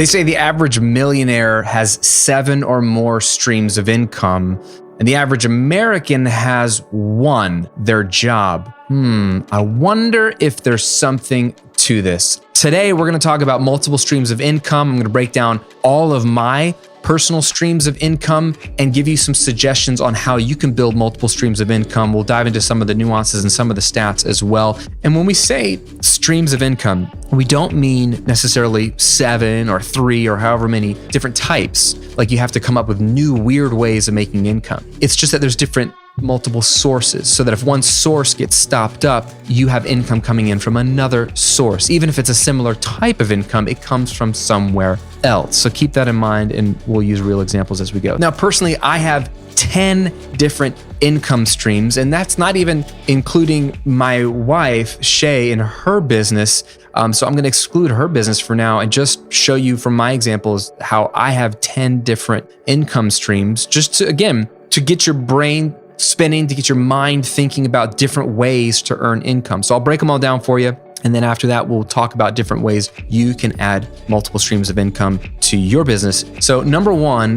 They say the average millionaire has 7 or more streams of income, and the average American has 1, their job. I wonder if there's something to this. Today, we're gonna talk about multiple streams of income. I'm gonna break down all of my personal streams of income and give you some suggestions on how you can build multiple streams of income. We'll dive into some of the nuances and some of the stats as well. And when we say streams of income, we don't mean necessarily 7 or 3 or however many different types. Like you have to come up with new weird ways of making income. It's just that there's different multiple sources, so that if one source gets stopped up, you have income coming in from another source. Even if it's a similar type of income, it comes from somewhere else. So keep that in mind, and we'll use real examples as we go. Now, personally, I have 10 different income streams, and that's not even including my wife, Shay, and her business. So I'm going to exclude her business for now and just show you from my examples how I have 10 different income streams, just to, again, to get your brain spinning, to get your mind thinking about different ways to earn income. So I'll break them all down for you. And then after that, we'll talk about different ways you can add multiple streams of income to your business. So number 1,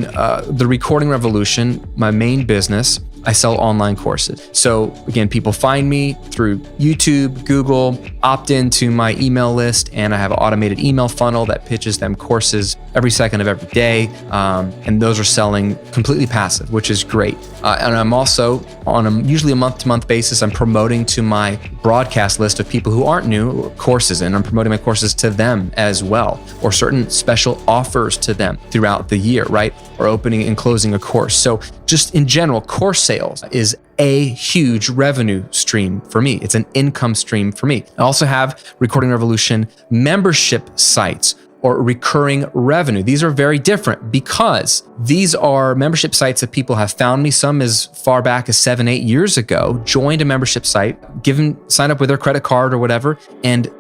the Recording Revolution, my main business, I sell online courses. So again, people find me through YouTube, Google, opt into my email list, and I have an automated email funnel that pitches them courses every second of every day. And those are selling completely passive, which is great. And I'm also on usually a month-to-month basis, I'm promoting to my broadcast list of people who aren't new courses, and I'm promoting my courses to them as well, or certain special offers to them throughout the year, right? Or opening and closing a course. So just in general, course sales is a huge revenue stream for me. It's an income stream for me. I also have Recording Revolution membership sites, or recurring revenue. These are very different because these are membership sites that people have found me, some as far back as 7-8 years ago, joined a membership site, signed up with their credit card or whatever, and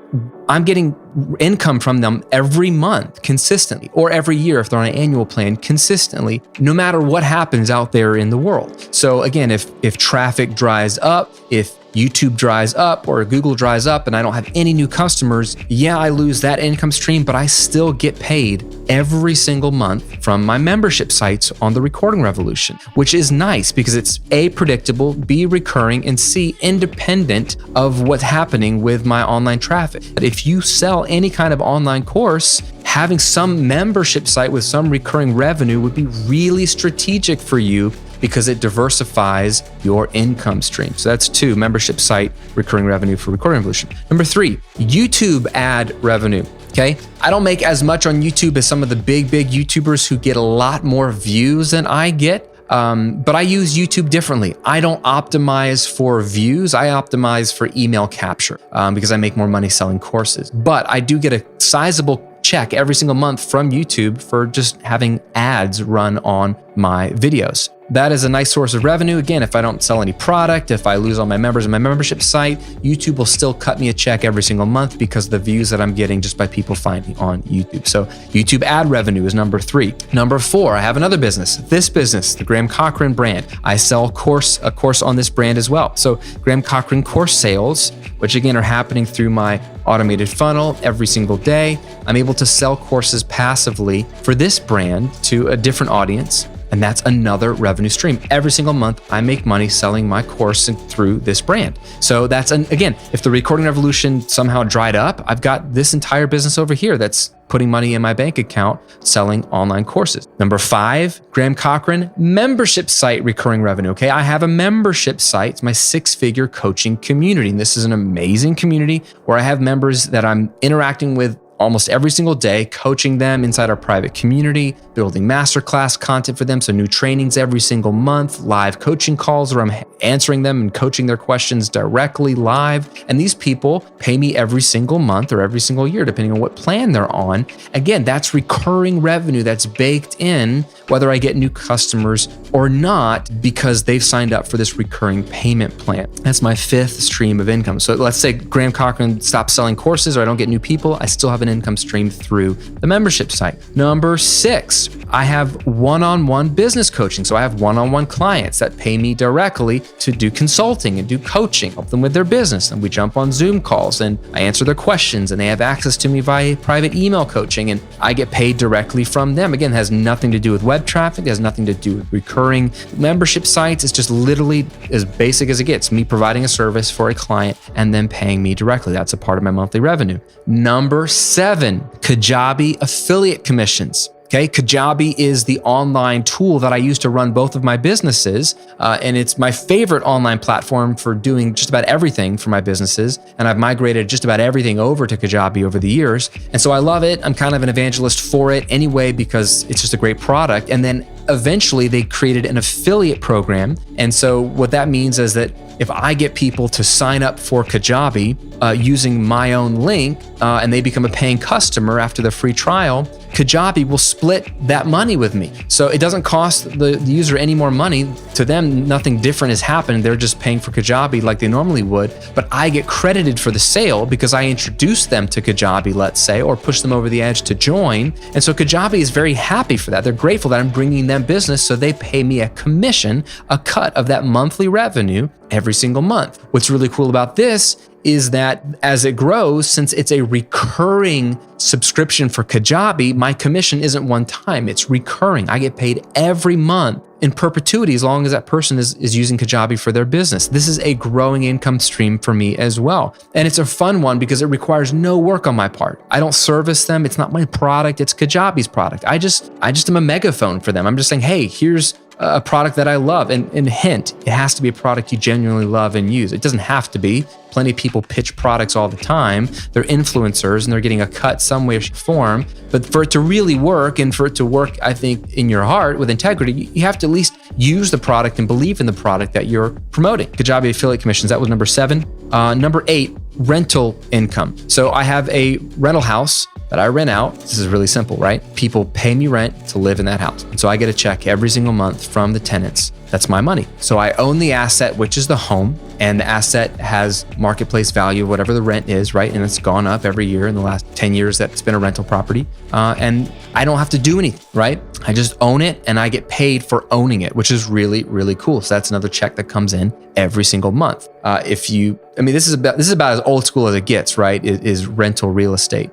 I'm getting income from them every month consistently, or every year if they're on an annual plan consistently, no matter what happens out there in the world. So again, if traffic dries up, if YouTube dries up or Google dries up and I don't have any new customers, yeah, I lose that income stream, but I still get paid every single month from my membership sites on the Recording Revolution, which is nice because it's A, predictable, B, recurring, and C, independent of what's happening with my online traffic. But if you sell any kind of online course, having some membership site with some recurring revenue would be really strategic for you, because it diversifies your income stream. So that's 2, membership site, recurring revenue for Recording Revolution. Number 3, YouTube ad revenue. Okay, I don't make as much on YouTube as some of the big YouTubers who get a lot more views than I get. But I use YouTube differently. I don't optimize for views. I optimize for email capture because I make more money selling courses. But I do get a sizable check every single month from YouTube for just having ads run on my videos. That is a nice source of revenue. Again, if I don't sell any product, if I lose all my members in my membership site, YouTube will still cut me a check every single month because of the views that I'm getting just by people finding me on YouTube. So YouTube ad revenue is number 3. Number 4, I have another business. This business, the Graham Cochran brand. I sell a course on this brand as well. So Graham Cochran course sales, which again are happening through my automated funnel every single day. I'm able to sell courses passively for this brand to a different audience. And that's another revenue stream. Every single month, I make money selling my course through this brand. So that's, again, if the Recording Revolution somehow dried up, I've got this entire business over here that's putting money in my bank account selling online courses. Number 5, Graham Cochran membership site recurring revenue. Okay, I have a membership site. It's my 6-figure coaching community. And this is an amazing community where I have members that I'm interacting with almost every single day, coaching them inside our private community, building masterclass content for them. So new trainings every single month, live coaching calls where I'm answering them and coaching their questions directly live. And these people pay me every single month or every single year, depending on what plan they're on. Again, that's recurring revenue that's baked in, whether I get new customers or not, because they've signed up for this recurring payment plan. That's my 5th stream of income. So let's say Graham Cochran stops selling courses or I don't get new people. I still have an income stream through the membership site. Number 6, I have one-on-one business coaching. So I have one-on-one clients that pay me directly to do consulting and do coaching, help them with their business. And we jump on Zoom calls and I answer their questions and they have access to me via private email coaching and I get paid directly from them. Again, it has nothing to do with web traffic. It has nothing to do with recurring membership sites. It's just literally as basic as it gets, me providing a service for a client and then paying me directly. That's a part of my monthly revenue. Number 7, Kajabi affiliate commissions. Okay, Kajabi is the online tool that I use to run both of my businesses, and it's my favorite online platform for doing just about everything for my businesses, and I've migrated just about everything over to Kajabi over the years, and so I love it. I'm kind of an evangelist for it anyway because it's just a great product, and then eventually they created an affiliate program, and so what that means is that if I get people to sign up for Kajabi using my own link and they become a paying customer after the free trial, Kajabi will split that money with me. So it doesn't cost the user any more money. To them, nothing different has happened. They're just paying for Kajabi like they normally would, but I get credited for the sale because I introduced them to Kajabi, let's say, or push them over the edge to join. And so Kajabi is very happy for that. They're grateful that I'm bringing them business, so they pay me a commission, a cut of that monthly revenue every single month. What's really cool about this is that as it grows, since it's a recurring subscription for Kajabi, my commission isn't one time, it's recurring. I get paid every month in perpetuity as long as that person is using Kajabi for their business. This is a growing income stream for me as well. And it's a fun one because it requires no work on my part. I don't service them. It's not my product. It's Kajabi's product. I just am a megaphone for them. I'm just saying, hey, here's a product that I love. And hint, it has to be a product you genuinely love and use. It doesn't have to be. Plenty of people pitch products all the time. They're influencers and they're getting a cut some way or form. But for it to really work and for it to work, I think, in your heart with integrity, you have to at least use the product and believe in the product that you're promoting. Kajabi affiliate commissions, that was number 7. Number 8, rental income. So I have a rental house that I rent out. This is really simple, right? People pay me rent to live in that house. And so I get a check every single month from the tenants. That's my money. So I own the asset, which is the home, and the asset has marketplace value, whatever the rent is, right? And it's gone up every year in the last 10 years that it's been a rental property. And I don't have to do anything, right? I just own it and I get paid for owning it, which is really, really cool. So that's another check that comes in every single month. This is about as old school as it gets, right? It is rental real estate.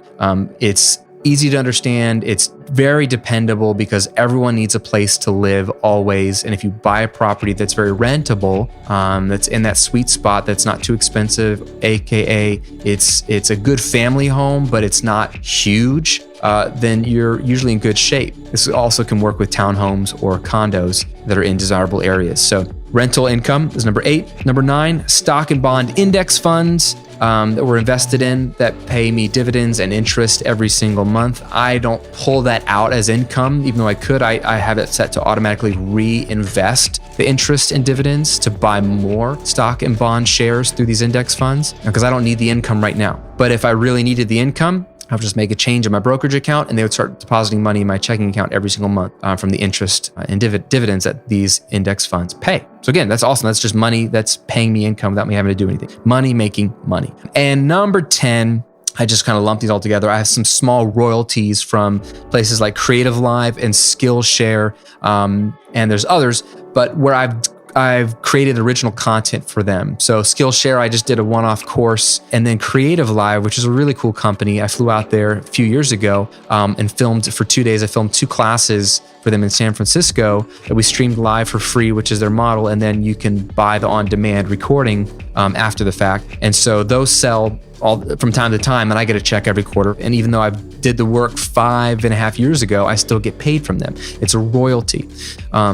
It's easy to understand. It's very dependable because everyone needs a place to live always. And if you buy a property that's very rentable, that's in that sweet spot, that's not too expensive, AKA it's a good family home, but it's not huge, then you're usually in good shape. This also can work with townhomes or condos that are in desirable areas. So rental income is number 8. Number 9, stock and bond index funds that we're invested in that pay me dividends and interest every single month. I don't pull that out as income, even though I could. I have it set to automatically reinvest the interest and dividends to buy more stock and bond shares through these index funds because I don't need the income right now. But if I really needed the income, I would just make a change in my brokerage account and they would start depositing money in my checking account every single month from the interest and dividends that these index funds pay. So again, that's awesome. That's just money that's paying me income without me having to do anything. Money making money. And number 10, I just kind of lumped these all together. I have some small royalties from places like Creative Live and Skillshare, and there's others, but where I've created original content for them. So Skillshare, I just did a one-off course, and then Creative Live, which is a really cool company. I flew out there a few years ago and filmed for 2 days. I filmed 2 classes for them in San Francisco that we streamed live for free, which is their model. And then you can buy the on-demand recording after the fact. And so those sell from time to time, and I get a check every quarter. And even though I did the work 5.5 years ago, I still get paid from them. It's a royalty.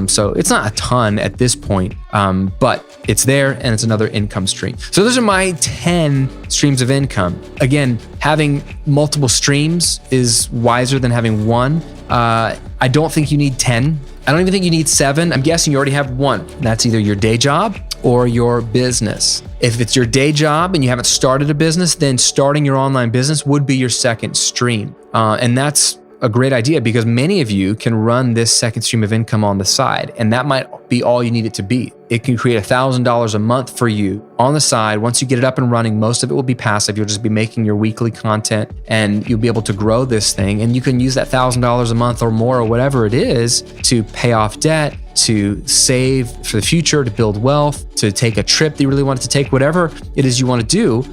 So it's not a ton at this point, but it's there and it's another income stream. So those are my 10 streams of income. Again, having multiple streams is wiser than having one. I don't think you need 10. I don't even think you need 7. I'm guessing you already have 1. That's either your day job or your business. If it's your day job and you haven't started a business, then starting your online business would be your second stream. And that's a great idea because many of you can run this second stream of income on the side. And that might be all you need it to be. It can create $1,000 a month for you on the side. Once you get it up and running, most of it will be passive. You'll just be making your weekly content and you'll be able to grow this thing. And you can use that $1,000 a month or more or whatever it is to pay off debt, to save for the future, to build wealth, to take a trip that you really wanted to take, whatever it is you want to do.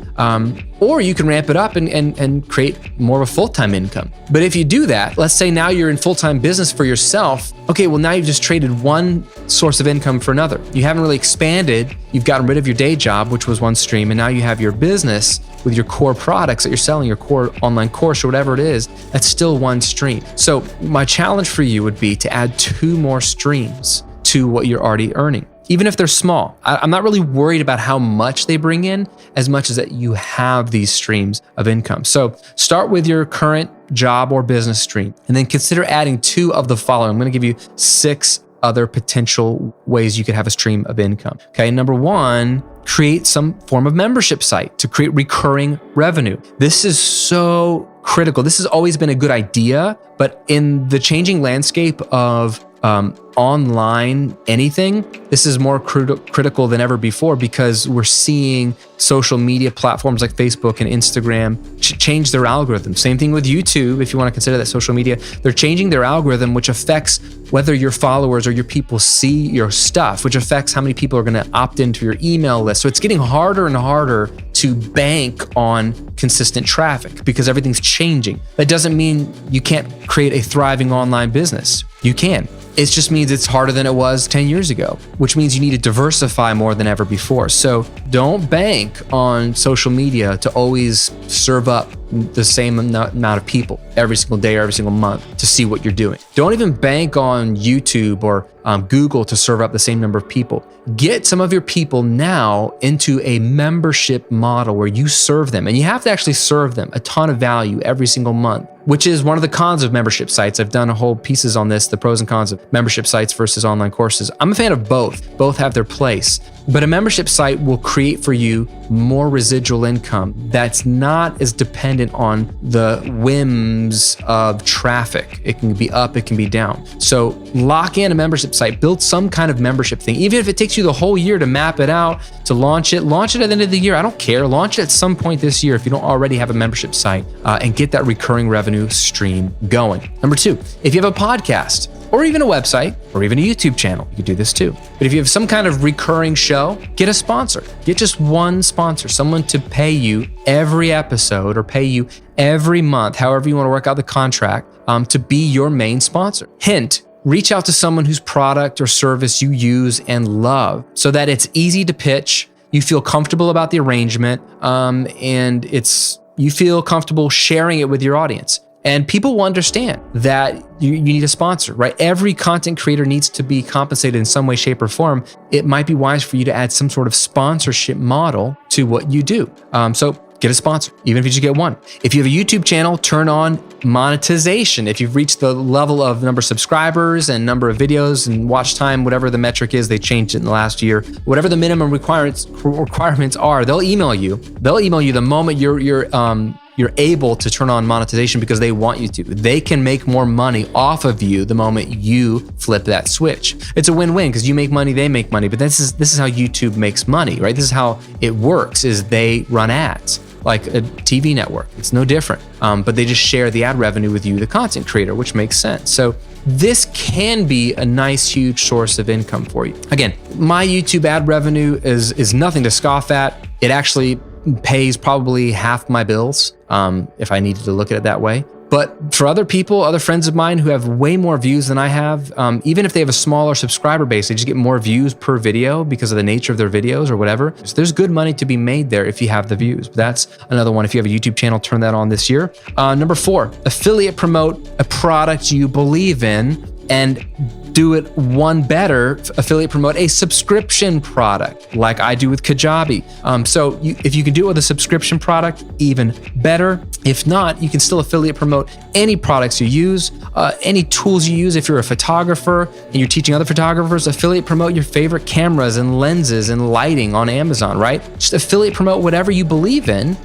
Or you can ramp it up and create more of a full-time income. But if you do that, let's say now you're in full-time business for yourself. Okay, well now you've just traded one source of income for another. You haven't really expanded. You've gotten rid of your day job, which was one stream, and now you have your business with your core products that you're selling, your core online course or whatever it is. That's still one stream. So my challenge for you would be to add 2 more streams to what you're already earning, even if they're small. I'm not really worried about how much they bring in as much as that you have these streams of income. So start with your current job or business stream, and then consider adding 2 of the following. I'm going to give you 6 other potential ways you could have a stream of income. Okay, number 1, create some form of membership site to create recurring revenue. This is so critical. This has always been a good idea, but in the changing landscape of online anything, this is more critical than ever before, because we're seeing social media platforms like Facebook and Instagram change their algorithm. Same thing with YouTube, if you want to consider that social media. They're changing their algorithm, which affects whether your followers or your people see your stuff, which affects how many people are going to opt into your email list. So it's getting harder and harder to bank on consistent traffic because everything's changing. That doesn't mean you can't create a thriving online business. You can. It just means it's harder than it was 10 years ago, which means you need to diversify more than ever before. So don't bank on social media to always serve up the same amount of people every single day or every single month to see what you're doing. Don't even bank on YouTube or Google to serve up the same number of people. Get some of your people now into a membership model where you serve them, and you have to actually serve them a ton of value every single month, which is one of the cons of membership sites. I've done a whole pieces on this, the pros and cons of membership sites versus online courses. I'm a fan of both. Both have their place. But a membership site will create for you more residual income that's not as dependent on the whims of traffic. It can be up, it can be down. So lock in a membership site, build some kind of membership thing. Even if it takes you the whole year to map it out, to launch it at the end of the year. I don't care. Launch it at some point this year if you don't already have a membership site, and get that recurring revenue stream going. Number 2, if you have a podcast, or even a website, or even a YouTube channel, you can do this too. But if you have some kind of recurring show, get a sponsor. Get just one sponsor, someone to pay you every episode or pay you every month, however you want to work out the contract, to be your main sponsor. Hint, reach out to someone whose product or service you use and love so that it's easy to pitch, you feel comfortable about the arrangement, and you feel comfortable sharing it with your audience. And people will understand that you need a sponsor, right? Every content creator needs to be compensated in some way, shape, or form. It might be wise for you to add some sort of sponsorship model to what you do. So get a sponsor, even if you just get one. If you have a YouTube channel, turn on monetization. If you've reached the level of number of subscribers and number of videos and watch time, whatever the metric is, they changed it in the last year, whatever the minimum requirements are, they'll email you. They'll email you the moment you're able to turn on monetization because they want you to. They can make more money off of you the moment you flip that switch. It's a win-win because you make money, they make money, but this is how YouTube makes money, right? This is how it works, is they run ads like a TV network. It's no different, but they just share the ad revenue with you, the content creator, which makes sense. So this can be a nice, huge source of income for you. Again, my YouTube ad revenue is nothing to scoff at. It actually pays probably half my bills, if I needed to look at it that way. But for other people, other friends of mine who have way more views than I have, even if they have a smaller subscriber base, they just get more views per video because of the nature of their videos or whatever. So there's good money to be made there if you have the views. But that's another one. If you have a YouTube channel, turn that on this year. Number 4, affiliate promote a product you believe in, and do it one better, affiliate promote a subscription product like I do with Kajabi. So if you can do it with a subscription product, even better. If not, you can still affiliate promote any products you use, any tools you use. If you're a photographer and you're teaching other photographers, affiliate promote your favorite cameras and lenses and lighting on Amazon, right? Just affiliate promote whatever you believe in,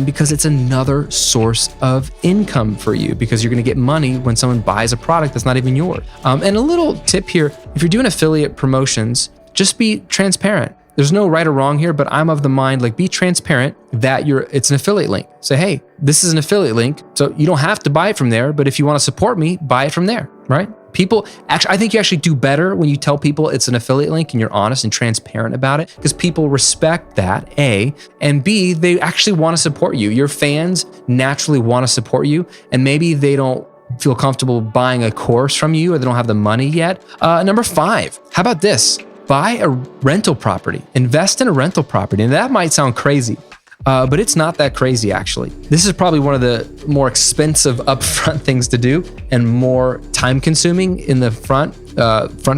because it's another source of income for you, because you're gonna get money when someone buys a product that's not even yours. And a little little tip here. If you're doing affiliate promotions, just be transparent. There's no right or wrong here, but I'm of the mind, like, be transparent that it's an affiliate link. Say, hey, this is an affiliate link. So you don't have to buy it from there, but if you want to support me, buy it from there, right? People actually, I think you actually do better when you tell people it's an affiliate link and you're honest and transparent about it, because people respect that, A, and B, they actually want to support you. Your fans naturally want to support you, and maybe they don't feel comfortable buying a course from you, or they don't have the money yet. Number 5, how about this? Buy a rental property, invest in a rental property. And that might sound crazy, but it's not that crazy, actually. This is probably one of the more expensive upfront things to do and more time consuming in the front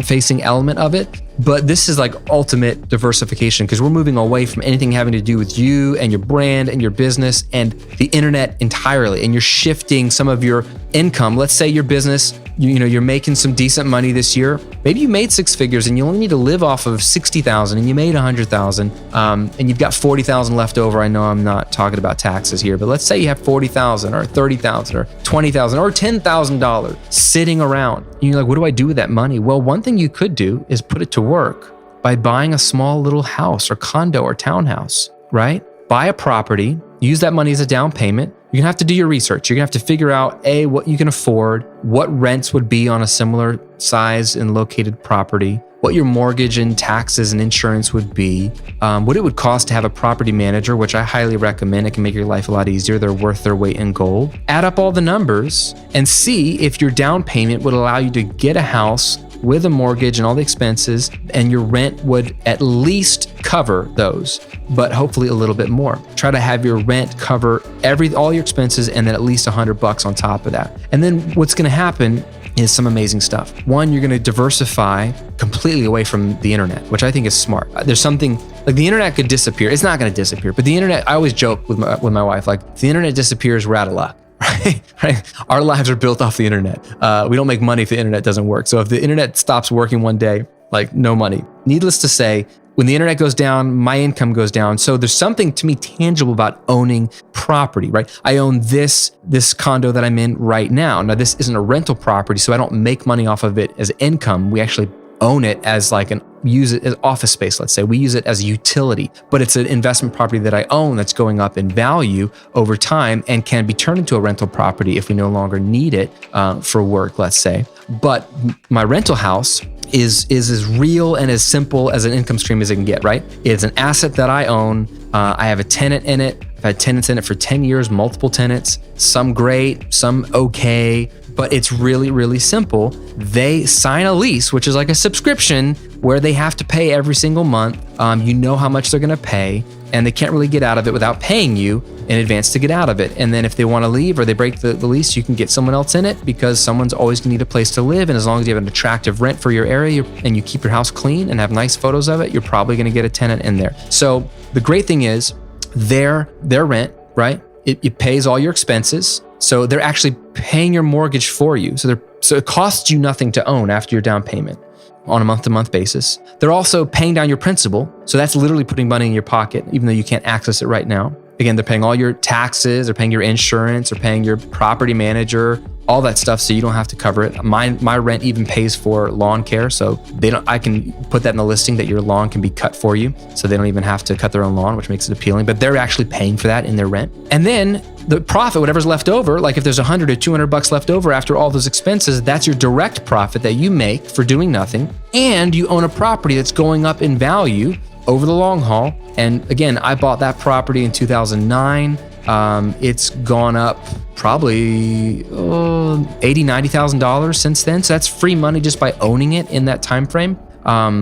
facing element of it. But this is like ultimate diversification, because we're moving away from anything having to do with you and your brand and your business and the internet entirely. And you're shifting some of your income. Let's say your business, you're making some decent money this year. Maybe you made 6 figures and you only need to live off of 60,000 and you made 100,000, and you've got 40,000 left over. I know I'm not talking about taxes here, but let's say you have 40,000 or 30,000 or 20,000 or $10,000 sitting around. And you're like, what do I do with that money? Well, one thing you could do is put it to work by buying a small little house or condo or townhouse, right? Buy a property, use that money as a down payment. You're gonna have to do your research. You're gonna have to figure out A, what you can afford, what rents would be on a similar size and located property, what your mortgage and taxes and insurance would be, what it would cost to have a property manager, which I highly recommend. It can make your life a lot easier. They're worth their weight in gold. Add up all the numbers and see if your down payment would allow you to get a house with a mortgage and all the expenses, and your rent would at least cover those, but hopefully a little bit more. Try to have your rent cover all your expenses, and then at least $100 on top of that. And then what's gonna happen is some amazing stuff. One, you're gonna diversify completely away from the internet, which I think is smart. There's something, like, the internet could disappear. It's not gonna disappear, but the internet, I always joke with my wife, like, if the internet disappears, we're out of luck. Right? Our lives are built off the internet. We don't make money if the internet doesn't work. So if the internet stops working one day, like, no money. Needless to say, when the internet goes down, my income goes down. So there's something to me tangible about owning property, right? I own this condo that I'm in right now. Now, this isn't a rental property, so I don't make money off of it as income. We actually own it as use it as office space, let's say. We use it as a utility, but it's an investment property that I own that's going up in value over time and can be turned into a rental property if we no longer need it for work, let's say. But my rental house is as real and as simple as an income stream as it can get, right? It's an asset that I own. I have a tenant in it. I've had tenants in it for 10 years, multiple tenants, some great, some okay, but it's really, really simple. They sign a lease, which is like a subscription where they have to pay every single month. You know how much they're gonna pay, and they can't really get out of it without paying you in advance to get out of it. And then if they wanna leave or they break the lease, you can get someone else in it, because someone's always gonna need a place to live. And as long as you have an attractive rent for your area and you keep your house clean and have nice photos of it, you're probably gonna get a tenant in there. So the great thing is their rent, right? It pays all your expenses. So they're actually paying your mortgage for you. So it costs you nothing to own after your down payment on a month-to-month basis. They're also paying down your principal. So that's literally putting money in your pocket, even though you can't access it right now. Again, they're paying all your taxes, they're paying your insurance, they're paying your property manager, all that stuff, so you don't have to cover it. My rent even pays for lawn care, so I can put that in the listing that your lawn can be cut for you, so they don't even have to cut their own lawn, which makes it appealing, but they're actually paying for that in their rent. And then the profit, whatever's left over, like if there's $100 or $200 left over after all those expenses, that's your direct profit that you make for doing nothing. And you own a property that's going up in value over the long haul. And again, I bought that property in 2009. It's gone up probably $80,000, $90,000 since then. So that's free money just by owning it in that time frame,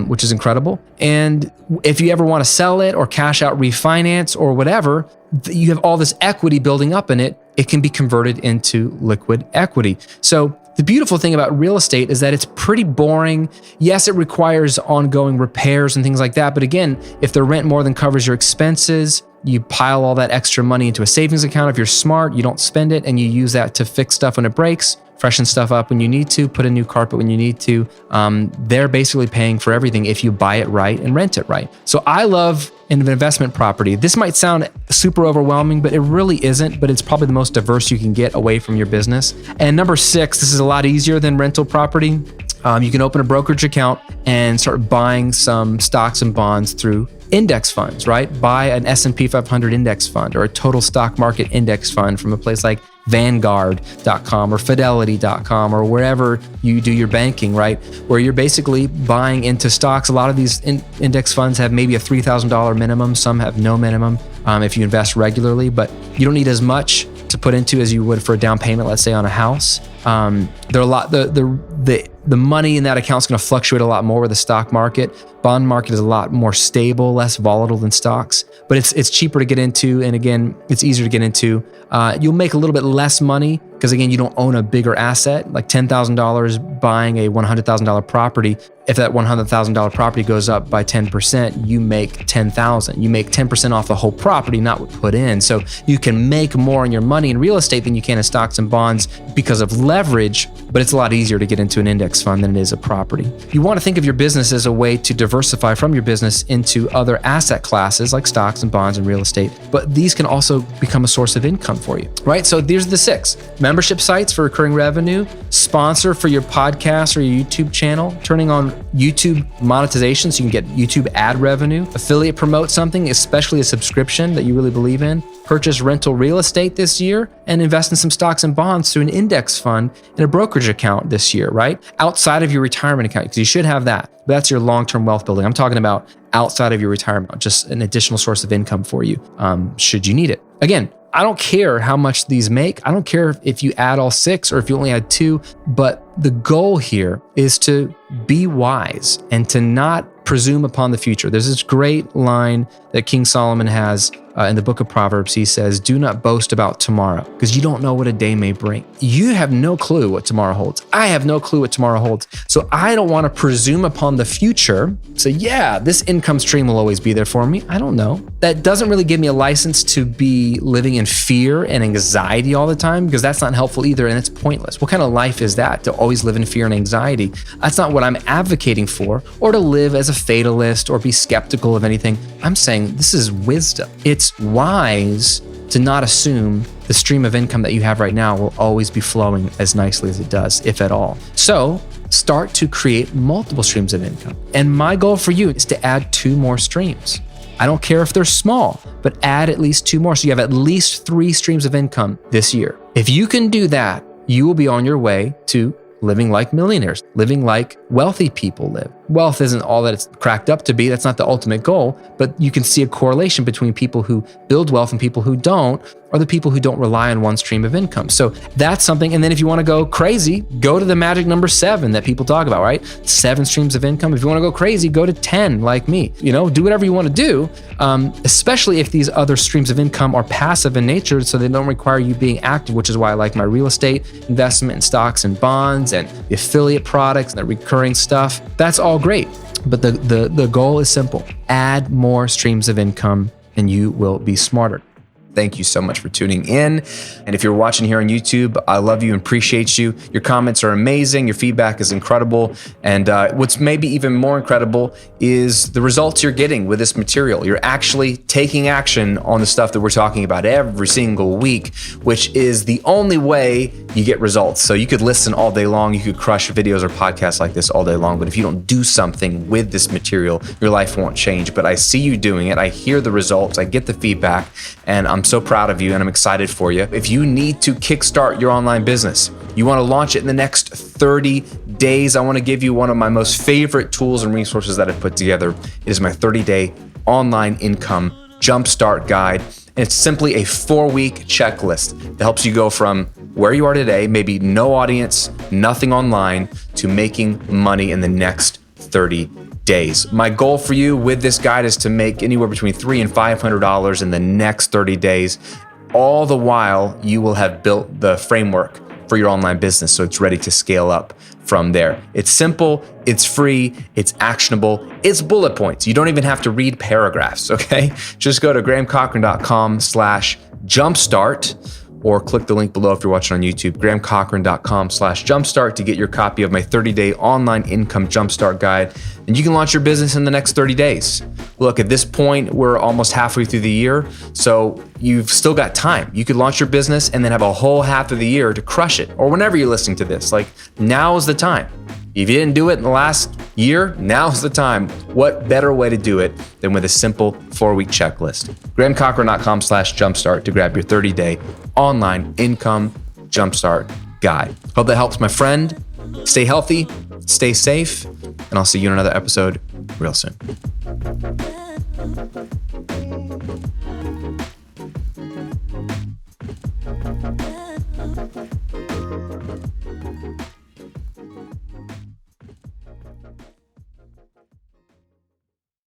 which is incredible. And if you ever want to sell it or cash out, refinance or whatever, you have all this equity building up in it. It can be converted into liquid equity. So the beautiful thing about real estate is that it's pretty boring. Yes, it requires ongoing repairs and things like that. But again, if the rent more than covers your expenses, you pile all that extra money into a savings account. If you're smart, you don't spend it, and you use that to fix stuff when it breaks, freshen stuff up when you need to, put a new carpet when you need to. They're basically paying for everything if you buy it right and rent it right. So I love an investment property. This might sound super overwhelming, but it really isn't, but it's probably the most diverse you can get away from your business. And number 6, this is a lot easier than rental property. You can open a brokerage account and start buying some stocks and bonds through index funds, right? Buy an S&P 500 index fund or a total stock market index fund from a place like Vanguard.com or Fidelity.com or wherever you do your banking, right? Where you're basically buying into stocks. A lot of these index funds have maybe a $3,000 minimum. Some have no minimum if you invest regularly, but you don't need as much to put into as you would for a down payment, let's say on a house. There are a lot, the money in that account is going to fluctuate a lot more with the stock market. Bond market is a lot more stable, less volatile than stocks, but it's cheaper to get into. And again, it's easier to get into. You'll make a little bit less money because again, you don't own a bigger asset, like $10,000 buying a $100,000 property. If that $100,000 property goes up by 10%, you make $10,000. You make 10% off the whole property, not what put in. So you can make more on your money in real estate than you can in stocks and bonds because of leverage, but it's a lot easier to get into an index fund than it is a property. You want to think of your business as a way to diversify from your business into other asset classes like stocks and bonds and real estate, but these can also become a source of income for you, right? So these are the 6. Membership sites for recurring revenue, sponsor for your podcast or your YouTube channel, turning on YouTube monetization so you can get YouTube ad revenue, affiliate promote something, especially a subscription that you really believe in, purchase rental real estate this year, and invest in some stocks and bonds through an index fund and a brokerage account this year, right? Outside of your retirement account, because you should have that. But that's your long-term wealth building. I'm talking about outside of your retirement, just an additional source of income for you, should you need it. Again, I don't care how much these make. I don't care if you add all 6 or if you only add 2, but the goal here is to be wise and to not presume upon the future. There's this great line that King Solomon has in the book of Proverbs. He says, do not boast about tomorrow because you don't know what a day may bring. You have no clue what tomorrow holds. I have no clue what tomorrow holds. So I don't want to presume upon the future. So yeah, this income stream will always be there for me. I don't know. That doesn't really give me a license to be living in fear and anxiety all the time because that's not helpful either and it's pointless. What kind of life is that to always live in fear and anxiety? That's not what I'm advocating for, or to live as a fatalist or be skeptical of anything. I'm saying this is wisdom. It's wise to not assume the stream of income that you have right now will always be flowing as nicely as it does, if at all. So start to create multiple streams of income. And my goal for you is to add 2 more streams. I don't care if they're small, but add at least 2 more. So you have at least 3 streams of income this year. If you can do that, you will be on your way to living like millionaires, living like wealthy people live. Wealth isn't all that it's cracked up to be. That's not the ultimate goal, but you can see a correlation between people who build wealth and people who don't, or the people who don't rely on one stream of income. So that's something. And then if you want to go crazy, go to the magic number 7 that people talk about, right? 7 streams of income. If you want to go crazy, go to 10 like me. Do whatever you want to do, especially if these other streams of income are passive in nature, so they don't require you being active, which is why I like my real estate investment in stocks and bonds and the affiliate products and the recurring stuff. That's all great. But the goal is simple. Add more streams of income and you will be smarter. Thank you so much for tuning in. And if you're watching here on YouTube, I love you and appreciate you. Your comments are amazing. Your feedback is incredible. And what's maybe even more incredible is the results you're getting with this material. You're actually taking action on the stuff that we're talking about every single week, which is the only way you get results. So you could listen all day long. You could crush videos or podcasts like this all day long. But if you don't do something with this material, your life won't change. But I see you doing it. I hear the results. I get the feedback. And I'm so proud of you and I'm excited for you. If you need to kickstart your online business, you want to launch it in the next 30 days, I want to give you one of my most favorite tools and resources that I've put together. It is my 30-day online income jumpstart guide. And it's simply a 4-week checklist that helps you go from where you are today, maybe no audience, nothing online, to making money in the next 30 days. My goal for you with this guide is to make anywhere between $300 and $500 in the next 30 days. All the while, you will have built the framework for your online business so it's ready to scale up from there. It's simple, it's free, it's actionable, it's bullet points. You don't even have to read paragraphs, okay? Just go to grahamcochran.com/jumpstart or click the link below if you're watching on YouTube, grahamcochran.com/jumpstart to get your copy of my 30-day online income jumpstart guide. And you can launch your business in the next 30 days. Look, at this point, we're almost halfway through the year, so you've still got time. You could launch your business and then have a whole half of the year to crush it, or whenever you're listening to this. Like, now is the time. If you didn't do it in the last year, now's the time. What better way to do it than with a simple 4-week checklist? GrahamCochrane.com/jumpstart to grab your 30-day online income jumpstart guide. Hope that helps, my friend. Stay healthy, stay safe, and I'll see you in another episode real soon.